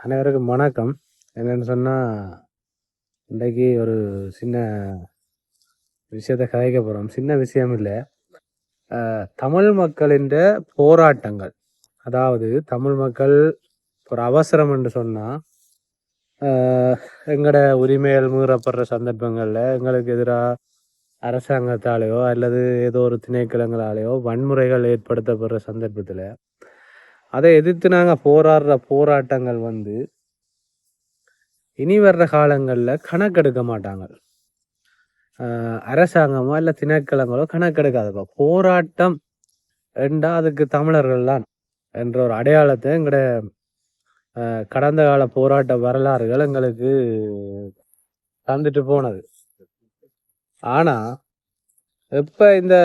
அனைவருக்கும் வணக்கம். என்னன்னு சொன்னா, இன்றைக்கு ஒரு சின்ன விஷயத்த கதைக்க போறோம். சின்ன விஷயம் இல்ல. தமிழ் மக்களின்ற போராட்டங்கள். அதாவது தமிழ் மக்கள் ஒரு அவசரம் என்று சொன்னா, அ எங்கட உரிமைகள் மீறப்படுற சந்தர்ப்பங்கள்ல எங்களுக்கு எதிரா அரசாங்கத்தாலேயோ அல்லது ஏதோ ஒரு திணைக்களங்களாலேயோ வன்முறைகள் ஏற்படுத்தப்படுற சந்தர்ப்பத்துல, அதை எதிர்த்து நாங்க போராடுற போராட்டங்கள் இனி வர்ற காலங்கள்ல கணக்கெடுக்க மாட்டாங்க. அரசாங்கமோ இல்ல திணைக்களங்களோ கணக்கெடுக்காதுப்பா. போராட்டம் என்றா அதுக்கு தமிழர்கள் தான் என்ற ஒரு அடையாளத்தை எங்கட கடந்த கால போராட்ட வரலாறுகள் எங்களுக்கு தந்துட்டு போனது. ஆனா எப்ப இந்த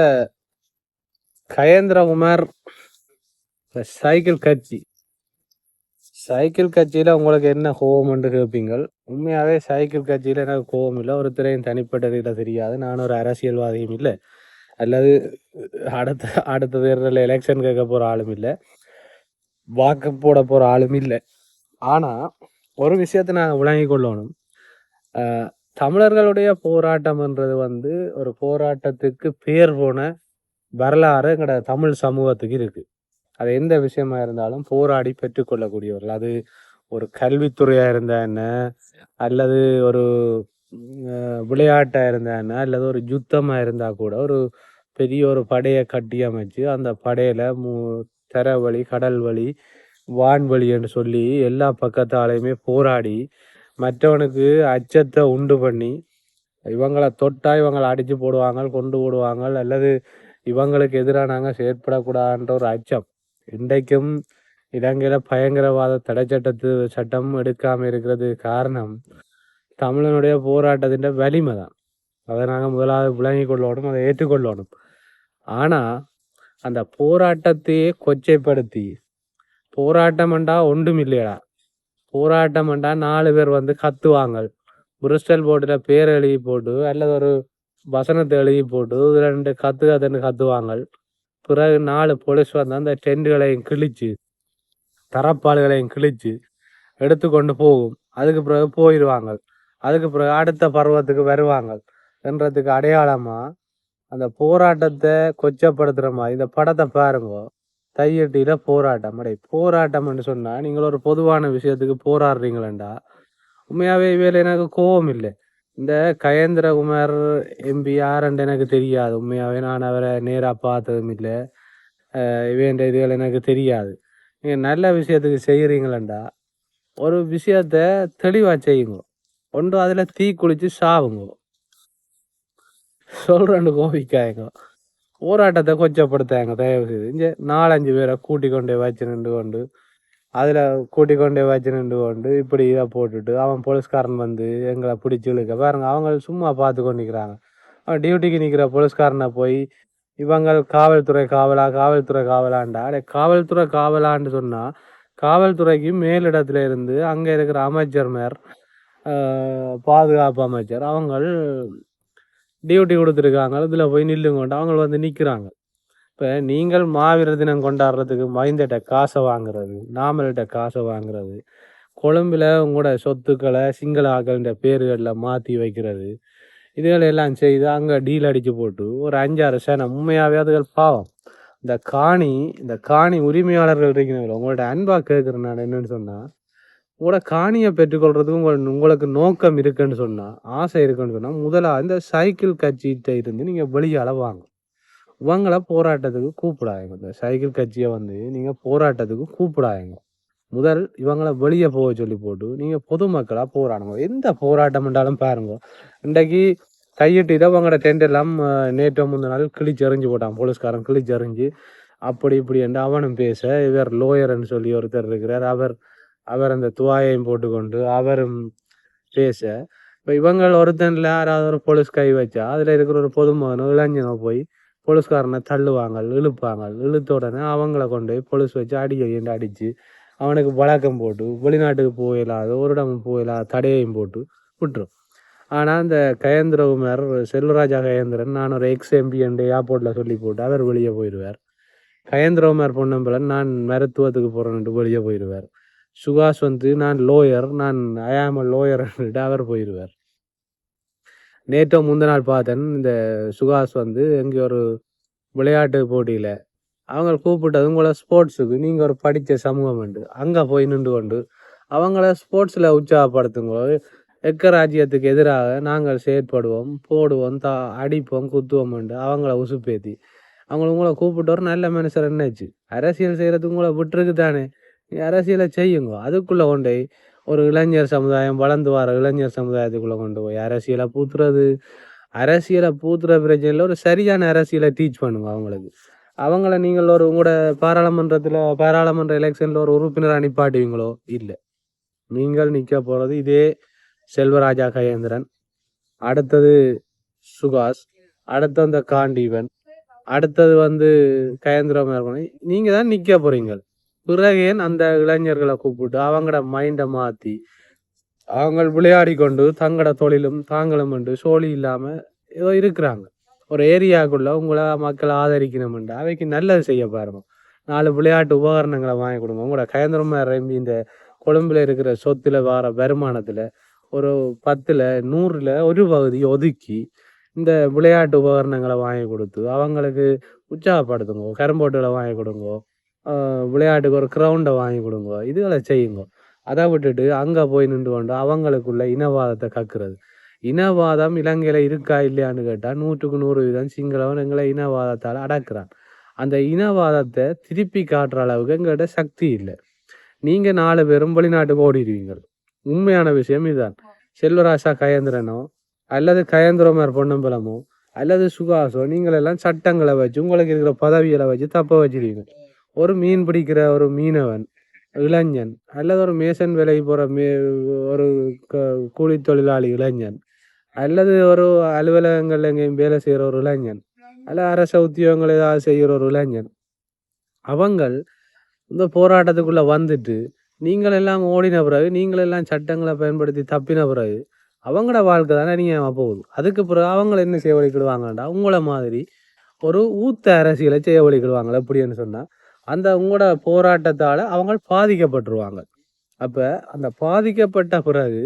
கயேந்திரகுமார் சைக்கிள் கட்சி சைக்கிள் கட்சியில உங்களுக்கு என்ன கோபம் என்று கேட்பீங்கள். உண்மையாவே சைக்கிள் கட்சியில எனக்கு கோபம் இல்லை. ஒருத்தரையும் தனிப்பட்ட ரீதியில் தெரியாது. நான் ஒரு அரசியல்வாதியும் இல்லை, அல்லது அடுத்த அடுத்த தேர்தலில் எலெக்ஷன் கேட்க போற ஆளும் இல்லை, வாக்கு போட போற ஆளும் இல்லை. ஆனா ஒரு விஷயத்தை நாங்கள் விளங்கி கொள்ளணும். தமிழர்களுடைய போராட்டம்ன்றது ஒரு போராட்டத்துக்கு பேர் போன வரலாறு எங்கட தமிழ் சமூகத்துக்கு இருக்கு. அது எந்த விஷயமா இருந்தாலும் போராடி பெற்றுக்கொள்ளக்கூடியவர்கள். அது ஒரு கல்வித்துறையா இருந்தா என்ன, அல்லது ஒரு விளையாட்டா இருந்தா என்ன, அல்லது ஒரு யுத்தமா இருந்தா கூட ஒரு பெரிய ஒரு படையை கட்டி அமைச்சு அந்த படையில தரவழி, கடல் வழி, வான்வழி என்று சொல்லி எல்லா பக்கத்தாலையுமே போராடி மற்றவனுக்கு அச்சத்தை உண்டு பண்ணி இவங்களை தொட்டா இவங்களை அடிச்சு போடுவாங்க, கொண்டு போடுவாங்க, அல்லது இவங்களுக்கு எதிராக நாங்கள் செயற்படக்கூடாதுன்ற ஒரு அச்சம். இன்றைக்கும் இலங்கையில பயங்கரவாத தடை சட்டம் எடுக்காம இருக்கிறது காரணம் தமிழனுடைய போராட்டத்தின் வலிமை தான். அதை நாங்கள் முதலாவது விளங்கி கொள்ளணும், அதை ஏற்றுக்கொள்ளணும். ஆனா அந்த போராட்டத்தையே கொச்சைப்படுத்தி போராட்டம்ண்டா ஒன்றும் இல்லையடா, போராட்டம்ண்டா 4 பேர் கத்துவாங்க, பிரிஸ்டல் போர்டில் பேர் எழுதி போட்டு அல்லது ஒரு வசனத்தை எழுதி போட்டு 2 கத்துன்னு கத்துவாங்க. பிறகு 4 போலீஸ் அந்த டென்ட்டுகளையும் கிழிச்சு தரப்பாடுகளையும் கிழிச்சு எடுத்துக்கொண்டு போகும். அதுக்கு பிறகு போயிடுவாங்க. அதுக்கு பிறகு அடுத்த பருவத்துக்கு வருவாங்க என்றதுக்கு அடையாளமா அந்த போராட்டத்தை கொச்சப்படுத்துற மாதிரி இந்த படத்தை பாருங்க. தையட்டியில போராட்டம். போராட்டம்னு சொன்னா நீங்கள் ஒரு பொதுவான விஷயத்துக்கு போராடுறீங்களா? உண்மையாவே இவையில எனக்கு கோபம் இல்லை. இந்த கயேந்திரகுமார் எம்பி யாருன்னு எனக்கு தெரியாது. உண்மையாவே நான் அவரை நேரா பார்த்ததும் இல்லை. இவேண்ட இதுகள் எனக்கு தெரியாது. நீங்க நல்ல விஷயத்துக்கு செய்யறீங்களா ஒரு விஷயத்த தெளிவா செய்யுங்க. ஒன்று அதுல தீ குளிச்சு சாவுங்க. சொல்றேன்னு கோபிக்காயங்க. போராட்டத்தை கொச்சப்படுத்தாங்க தயவு செய்து. இங்க 4-5 பேரை கூட்டிக் கொண்டே வச்சு நின்று கொண்டு அதுல கூட்டிக் கொண்டே வச்சு நின்று கொண்டு இப்படி இதை போட்டுட்டு அவன் போலீஸ்காரன் எங்களை பிடிச்சி இழுக்க பாருங்க. அவங்க சும்மா பார்த்து கொண்டு நிற்கிறாங்க. அவன் டியூட்டிக்கு நிற்கிற போலீஸ்காரனை போய் இவங்க காவல்துறை காவலாண்டா. காவல்துறை காவலான்னு சொன்னா காவல்துறைக்கு மேலிடத்துல இருந்து அங்க இருக்கிற அமைச்சர் மேர் பாதுகாப்பு அமைச்சர் அவங்க டியூட்டி கொடுத்துருக்காங்க. இதுல போய் நில்லுங்கொண்டு அவங்க நிக்கிறாங்க. இப்ப நீங்கள் மாவீரர் தினம் கொண்டாடுறதுக்கு மைந்தட்ட காசை வாங்குறது, நாமல்கிட்ட காசை வாங்குறது, கொழும்புல உங்களோட சொத்துக்களை சிங்கள ஆக்களின் பேர்கள்ல மாத்தி வைக்கிறது, இதுகளை எல்லாம் செய்து அங்க டீல் அடிச்சு போட்டு ஒரு 5-6 சேனம் உண்மையாவே அதுகள் பாவம். இந்த காணி உரிமையாளர்கள் இருக்கிறவங்க உங்கள்ட்ட அன்பா கேட்குற நான் என்னன்னு சொன்னா, உங்களோட காணியை பெற்றுக்கொள்றதுக்கு உங்களுக்கு நோக்கம் இருக்குன்னு சொன்னா, ஆசை இருக்குன்னு சொன்னா, முதலா இந்த சைக்கிள் கட்சிகிட்ட இருந்து நீங்க வெளியால வாங்க. இவங்களை போராட்டத்துக்கு கூப்பிடாங்க. இந்த சைக்கிள் கட்சியை நீங்க போராட்டத்துக்கு கூப்பிடாங்க. முதல் இவங்களை வெளியே போக சொல்லி போட்டு நீங்க பொதுமக்களா போராடுங்க. எந்த போராட்டம் என்றாலும் பாருங்க. இன்றைக்கு கையிட்டு அவங்களோட டென்ட் எல்லாம் நேற்று முந்தின நாள் கிழிச்செறிஞ்சு போட்டான். போலீஸ்காரன் கிழிச்செறிஞ்சு அப்படி இப்படி என்று அவனும் பேச, இவர் லோயர்ன்னு சொல்லி ஒருத்தர் இருக்கிறார், அவர் அந்த துவாயையும் போட்டுக்கொண்டு அவரும் பேச, இப்போ இவங்கள் ஒருத்தன்ல யாராவது ஒரு போலீஸ் கை வச்சா அதுல இருக்கிற ஒரு பொதுமகனோ இளைஞனோ போய் போலீஸ்காரனை தள்ளுவாங்க, இழுப்பாங்க. இழுத்த உடனே அவங்கள கொண்டு போய் போலீஸ் வச்சு அடிச்சு அவனுக்கு வழக்கம் போட்டு வெளிநாட்டுக்கு போயிடாத ஒரு இடமும் போயிடாத தடையையும் போட்டு விட்டுரும். ஆனால் இந்த கயேந்திரகுமார் செல்வராஜா கயேந்திரன் நான் ஒரு எக்ஸ்எம்பி என்று ஏர்போர்ட்டில் சொல்லி போட்டு அவர் வெளியே போயிடுவார். கயேந்திரகுமார் பொன்னம்பலன் நான் மருத்துவத்துக்கு போகிறேன்ட்டு வெளியே போயிடுவார். சுகாஷ் வந்து நான் லோயர், நான் ஐ ஆம் அ லோயர் அவர் போயிடுவார். நேற்றோ முந்த நாள் பார்த்தேன், இந்த சுகாஷ் வந்து எங்கே ஒரு விளையாட்டு போட்டியில் அவங்க கூப்பிட்டது உங்களை ஸ்போர்ட்ஸுக்கு, நீங்கள் ஒரு படித்த சமூகம் உண்டு அங்கே போய் நின்று கொண்டு அவங்கள ஸ்போர்ட்ஸில் உற்சாகப்படுத்துங்க. எக்கராஜ்யத்துக்கு எதிராக நாங்கள் செயற்படுவோம், போடுவோம், அடிப்போம், குத்துவோம் அவங்கள உசுப்பேத்தி உங்களை கூப்பிட்டு ஒரு நல்ல மனுஷர் என்னாச்சு, அரசியல் செய்கிறதுக்கு உங்களை விட்டுருக்கு தானே, அரசியலை செய்யுங்க. அதுக்குள்ளே கொண்டு போய் ஒரு இளைஞர் சமுதாயம், வளர்ந்து வர இளைஞர் சமுதாயத்துக்குள்ளே கொண்டு போய் அரசியலை பூத்துற பிரச்சனையில் ஒரு சரியான அரசியலை டீச் பண்ணுங்க அவங்களுக்கு. அவங்கள நீங்கள் ஒரு உங்களோட பாராளுமன்ற எலெக்ஷனில் ஒரு உறுப்பினர் அனுப்பாட்டுவீங்களோ? இல்லை. நீங்கள் நிற்க போகிறது இதே செல்வராஜா கஜேந்திரன், அடுத்தது சுகாஷ், அடுத்து அந்த காண்டீவன், அடுத்தது வந்து கயேந்திரம். நீங்கள் தான் நிற்க போகிறீங்க. பிறகு அந்த இளைஞர்களை கூப்பிட்டு அவங்களோட மைண்டை மாற்றி அவங்க விளையாடி கொண்டு தங்களோட தொழிலும் தாங்களும் சோழி இல்லாமல் ஏதோ இருக்கிறாங்க. ஒரு ஏரியாவுக்குள்ள உங்களை மக்களை ஆதரிக்கணும்ண்டு அவைக்கு நல்லது செய்ய பாருங்க. 4 விளையாட்டு உபகரணங்களை வாங்கி கொடுங்க. உங்களோட கயந்திரமா இந்த கொழும்புல இருக்கிற சொத்துல வர வருமானத்தில் ஒரு 10ல் 100ல் ஒரு பகுதி ஒதுக்கி இந்த விளையாட்டு உபகரணங்களை வாங்கி கொடுத்து அவங்களுக்கு உற்சாகப்படுத்துங்க. கரும்போட்டுகளை வாங்கி கொடுங்க, விளையாட்டுக்கு ஒரு கிரவுண்டை வாங்கி கொடுங்க, இதுகளை செய்யுங்க. அதை விட்டுட்டு அங்கே போய் நின்று கொண்டு அவங்களுக்குள்ள இனவாதத்தை கக்குறது. இனவாதம் இலங்கையில் இருக்கா இல்லையான்னு கேட்டால் 100க்கு 100% சிங்களவன் எங்களை இனவாதத்தால் அடக்குறான். அந்த இனவாதத்தை திருப்பி காட்டுற அளவுக்கு எங்கள்கிட்ட சக்தி இல்லை. நீங்கள் 4 பேரும் வெளிநாட்டுக்கு ஓடிடுவீங்க. உண்மையான விஷயம் இதுதான். செல்வராசா கயேந்திரனோ அல்லது கயேந்திரமார் பொன்னம்பலமோ அல்லது சுகாசோ நீங்களெல்லாம் சட்டங்களை வச்சு உங்களுக்கு இருக்கிற பதவிகளை வச்சு தப்ப வச்சிருவீங்க. ஒரு மீன் பிடிக்கிற ஒரு மீனவன் இளைஞன் அல்லது ஒரு மேசன் வேலைக்கு போகிற ஒரு கூலி தொழிலாளி இளைஞன் அல்லது ஒரு அலுவலகங்கள் எங்கேயும் வேலை செய்கிற ஒரு இளைஞன் அல்ல அரச உத்தியோகங்கள் ஏதாவது செய்கிற ஒரு இளைஞன், அவங்கள் இந்த போராட்டத்துக்குள்ளே வந்துட்டு நீங்கள் எல்லாம் ஓடின பிறகு, நீங்கள் எல்லாம் சட்டங்களை பயன்படுத்தி தப்பின பிறகு அவங்களோட வாழ்க்கை தானே நீங்கள் போகுது. அதுக்கு பிறகு அவங்கள என்ன செய்ய வழிக்கிடுவாங்கடா, உங்களை மாதிரி ஒரு ஊத்த அரசியலை செய்ய வழிக்கிடுவாங்க. எப்படின்னு சொன்னால் அந்த உங்களோட போராட்டத்தால் அவங்க பாதிக்கப்பட்டுருவாங்க. அப்போ அந்த பாதிக்கப்பட்ட பிறகு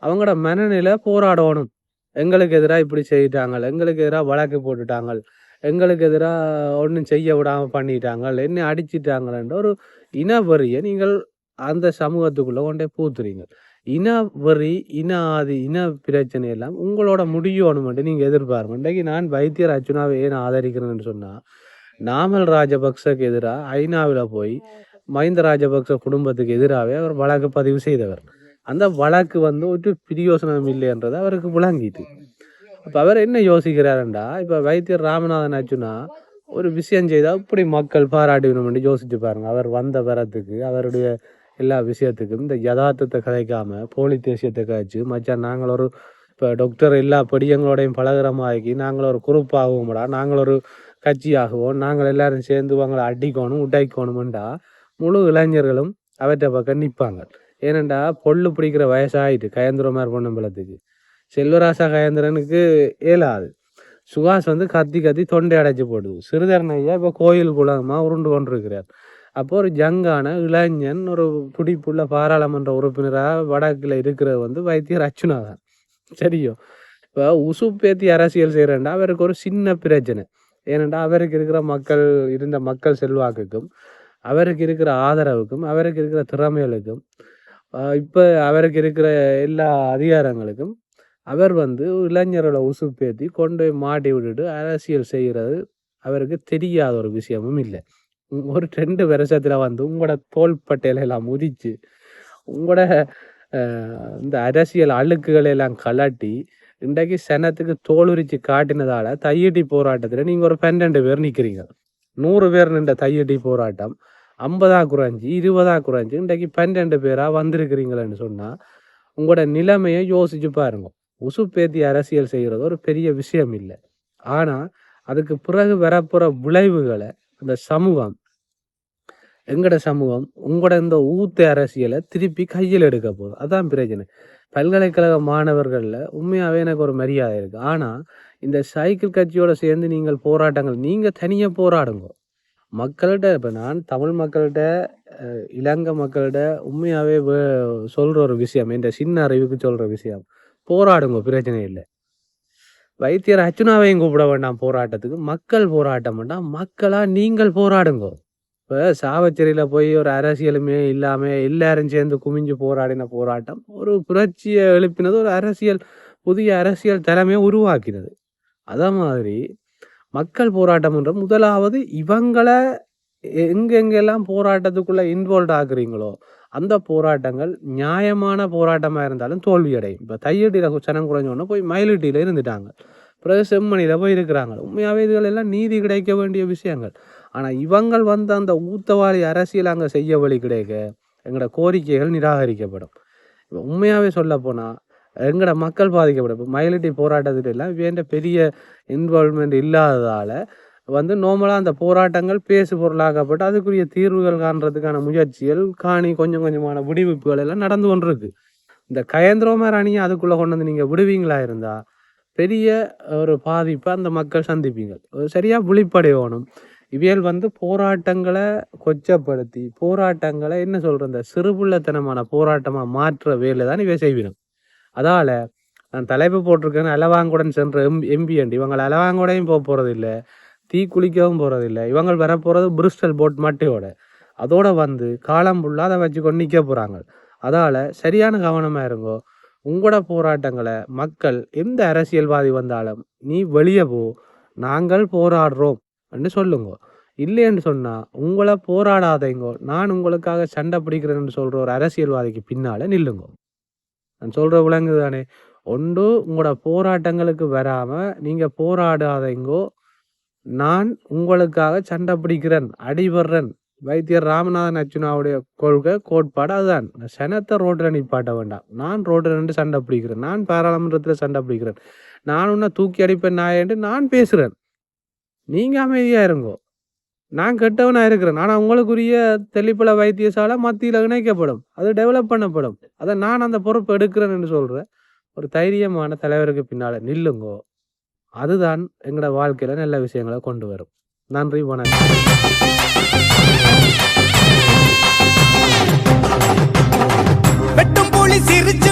அவங்களோட மனநிலை போராடணும். எங்களுக்கு எதிராக இப்படி செய்யிட்டாங்க, எங்களுக்கு எதிராக வழக்கு போட்டுட்டாங்க, எங்களுக்கு எதிராக ஒன்றும் செய்ய விடாமல் பண்ணிட்டாங்க, என்ன அடிச்சிட்டாங்கன்ற ஒரு இனவெறியை நீங்கள் அந்த சமூகத்துக்குள்ளே கொண்டே பூத்துறீங்க. இனவெறி, இன ஆதி, இன பிரச்சனை எல்லாம் உங்களோட முடியணும்ட்டு நீங்கள் எதிர்பார்ங்க. இன்றைக்கு நான் வைத்தியர் அர்ச்சுனாவை ஏன் ஆதரிக்கிறேன்னு சொன்னால், நாமல் ராஜபக்சக்கு எதிராக ஐநாவில் போய் மஹிந்த ராஜபக்ச குடும்பத்துக்கு எதிராகவே அவர் வழக்கு பதிவு செய்தவர். அந்த வழக்கு வந்து ஒரு பிரயோசனம் இல்லைன்றது அவருக்கு விளங்கிட்டு. அப்போ அவர் என்ன யோசிக்கிறாருண்டா, இப்போ வைத்தியர் ராமநாதன் அர்ச்சுனா ஒரு விஷயம் செய்தால் இப்படி மக்கள் பாராட்டணும்னு யோசிச்சு பாருங்க. அவர் வந்த வரத்துக்கு அவருடைய எல்லா விஷயத்துக்கும் இந்த யதார்த்தத்தை கதைக்காம போலி தேசியத்தை கழிச்சு மச்சான் நாங்கள் ஒரு இப்போ டாக்டர் எல்லா படியங்களோடையும் பலகரமாகி நாங்கள் ஒரு குரூப் ஆகுவோம்டா, நாங்கள் ஒரு கட்சி ஆகுவோம், நாங்கள் எல்லாரும் சேர்ந்து அவங்களை அடிக்கணும் உடைக்கணும்டா முழு இளைஞர்களும் அவற்றை பக்கம் நிற்பாங்க. ஏனண்டா பொல்லு பிடிக்கிற வயசாகிட்டு கயந்திரமார் பொன்னம்பலத்துக்கு. செல்வராசா கயந்திரனுக்கு ஏலாது. சுகாஷ் வந்து கத்தி கத்தி தொண்டை அடைச்சி போடுது. சிறுதரன் ஐயா இப்போ கோயில் குளமாக உருண்டு கொண்டிருக்கிறார். அப்போ ஒரு ஜங்கான இளைஞன் ஒரு துடிப்புள்ள பாராளுமன்ற உறுப்பினராக வடக்கில் இருக்கிறது வந்து வைத்தியர் அர்ச்சுனா தான். சரியோ, இப்போ உசுப்பேத்தி அரசியல் செய்கிறேன்டா அவருக்கு ஒரு சின்ன பிரச்சனை. ஏனெண்டா அவருக்கு இருக்கிற மக்கள் செல்வாக்குக்கும் அவருக்கு இருக்கிற ஆதரவுக்கும் அவருக்கு இருக்கிற திறமைகளுக்கும் இப்போ அவருக்கு இருக்கிற எல்லா அதிகாரங்களுக்கும் அவர் வந்து இளைஞர்களை உசுப்பேத்தி கொண்டு போய் மாட்டி விட்டுட்டு அரசியல் செய்கிறது அவருக்கு தெரியாத ஒரு விஷயமும் இல்லை. ஒரு 2 வருஷத்துல வந்து உங்களோட தோள்பட்டையில எல்லாம் உதிச்சு உங்களோட இந்த அரசியல் அழுக்குகளை எல்லாம் கலட்டி இன்றைக்கு சனத்துக்கு தோலுரிச்சு காட்டினதால தையட்டி போராட்டத்தில் நீங்கள் ஒரு 12 பேர் நிற்கிறீங்க. 100 பேர் நின்ற தையட்டி போராட்டம் 50 குறைஞ்சி 20 குறைஞ்சி இன்றைக்கு 12 பேராக வந்திருக்கிறீங்களேன்னு சொன்னால் உங்களோட நிலைமையை யோசிச்சு பாருங்க. உசுப்பேத்தி அரசியல் செய்கிறது ஒரு பெரிய விஷயம் இல்லை. ஆனால் அதுக்கு பிறகு வரப்புற விளைவுகளை அந்த சமூகம், எங்கட சமூகம் உங்களோட இந்த ஊத்த அரசியலை திருப்பி கையில் எடுக்க போகுது. அதான் பிரச்சனை. பல்கலைக்கழக மாணவர்களில் உண்மையாகவே எனக்கு ஒரு மரியாதை இருக்குது. ஆனால் இந்த சைக்கிள் கட்சியோடு சேர்ந்து நீங்கள் போராட்டங்கள் நீங்கள் தனியாக போராடுங்க. மக்கள்கிட்ட இப்போ நான் தமிழ் மக்கள்கிட்ட இலங்கை மக்கள்கிட்ட உண்மையாகவே சொல்கிற ஒரு விஷயம், இந்த சின்ன அறிவுக்கு சொல்கிற விஷயம், போராடுங்க, பிரச்சனை இல்லை. வைத்தியர் அர்ச்சுனாவையும் கூப்பிட வேண்டாம் போராட்டத்துக்கு, மக்கள் போராட்டம் வேண்டாம், மக்களாக நீங்கள் போராடுங்க. இப்போ சாவச்சேரியில் போய் ஒரு அரசியலுமே இல்லாமல் எல்லாரும் சேர்ந்து குமிஞ்சு போராடின போராட்டம் ஒரு புரட்சியை எழுப்பினது, ஒரு அரசியல் புதிய அரசியல் தலைமையை உருவாக்கினது. அதே மாதிரி மக்கள் போராட்டம்ன்ற முதலாவது இவங்களை எங்கெங்கெல்லாம் போராட்டத்துக்குள்ள இன்வால்வ் ஆகுறீங்களோ அந்த போராட்டங்கள் நியாயமான போராட்டமாக இருந்தாலும் தோல்வி அடையும். இப்போ தையடியில் சனம் குறைஞ்சோன்னா போய் மயிலிட்டியில் இருந்துட்டாங்க, பிறகு செம்மணியில் போய் இருக்கிறாங்க. உண்மையாகவே இதுகள் எல்லாம் நீதி கிடைக்க வேண்டிய விஷயங்கள். ஆனால் இவங்கள் வந்து அந்த ஊத்தவாளி அரசியல் அங்கே செய்ய வழி கிடைக்க எங்களோட கோரிக்கைகள் நிராகரிக்கப்படும். இப்போ உண்மையாகவே சொல்ல போனால் எங்களோட மக்கள் பாதிக்கப்படும். இப்போ மயிலிட்டி போராட்டத்துல எல்லாம் வேண்ட பெரிய இன்வால்வ்மெண்ட் இல்லாததால் வந்து நார்மலாக அந்த போராட்டங்கள் பேசு பொருளாக்கப்பட்டு அதுக்குரிய தீர்வுகள் காண்றதுக்கான முயற்சிகள் கொஞ்சம் கொஞ்சமான விடுவிப்புகள் எல்லாம் நடந்து கொண்டிருக்கு. இந்த கயந்திரமார் அணியை அதுக்குள்ளே கொண்டு வந்து நீங்கள் விடுவீங்களா இருந்தால் பெரிய ஒரு பாதிப்பை அந்த மக்கள் சந்திப்பீங்க. சரியாக விழிப்படையணும். இவியல் வந்து போராட்டங்களை கொச்சப்படுத்தி போராட்டங்களை என்ன சொல்கிற இந்த சிறுபுள்ளத்தனமான போராட்டமாக மாற்ற வேலை தான் இவை செய்வினோம். அதால் நான் தலைப்பு போட்டிருக்கேன்னு அலவாங்குடன் சென்ற எம்பி அண்டி இவங்களை அலவாங்கூடையும் போக போகிறது இல்லை, தீ குளிக்கவும் போகிறதில்லை. இவங்க வரப்போகிறது பிரிஸ்டல் போட் மட்டையோட, அதோட வந்து காலம் ஃபுல்லாக அதை வச்சு கொண்டு நிற்க போகிறாங்க. அதால் சரியான கவனமாக இருங்கோ. உங்களோட போராட்டங்களை மக்கள் எந்த அரசியல்வாதி வந்தாலும் நீ வெளியே போ, நாங்கள் போராடுறோம் என்று சொல்லுங்க. இல்லைன்னு சொன்னால் உங்களை போராடாதீங்கோ, நான் உங்களுக்காக சண்டை பிடிக்கிறேன்னு சொல்கிற ஒரு அரசியல்வாதிக்கு பின்னால் நில்லுங்க. நான் சொல்கிற விலங்கு தானே. ஒன்று உங்களோட போராட்டங்களுக்கு வராமல் நீங்கள் போராடாதீங்கோ, நான் உங்களுக்காக சண்டை பிடிக்கிறேன், அடிபடுறேன். வைத்தியர் ராமநாதன் அர்ச்சுனாவுடைய கொள்கை கோட்பாடு அதுதான். சனத்தை ரோட்டில் நிப்பாட்ட வேண்டாம், நான் ரோட்டில் நின்று சண்டை பிடிக்கிறேன், நான் பாராளுமன்றத்தில் சண்டை பிடிக்கிறேன், நான் உன்னை தூக்கி அடிப்பேன் நாயன்று நான் பேசுகிறேன், நீங்கள் அமைதியாக இருங்கோ. நான் கெட்டவனாக இருக்கிறேன், ஆனால் உங்களுக்குரிய தெளிப்பல வைத்தியசாலை மத்தியில் இணைக்கப்படும், அது டெவலப் பண்ணப்படும், அதை நான் அந்த பொறுப்பு எடுக்கிறேன் என்று சொல்கிறேன். ஒரு தைரியமான தலைவருக்கு பின்னால் நில்லுங்கோ. அதுதான் எங்களோட வாழ்க்கையில் நல்ல விஷயங்களை கொண்டு வரும். நன்றி, வணக்கம். வெட்டும் புலி சிரிச்சு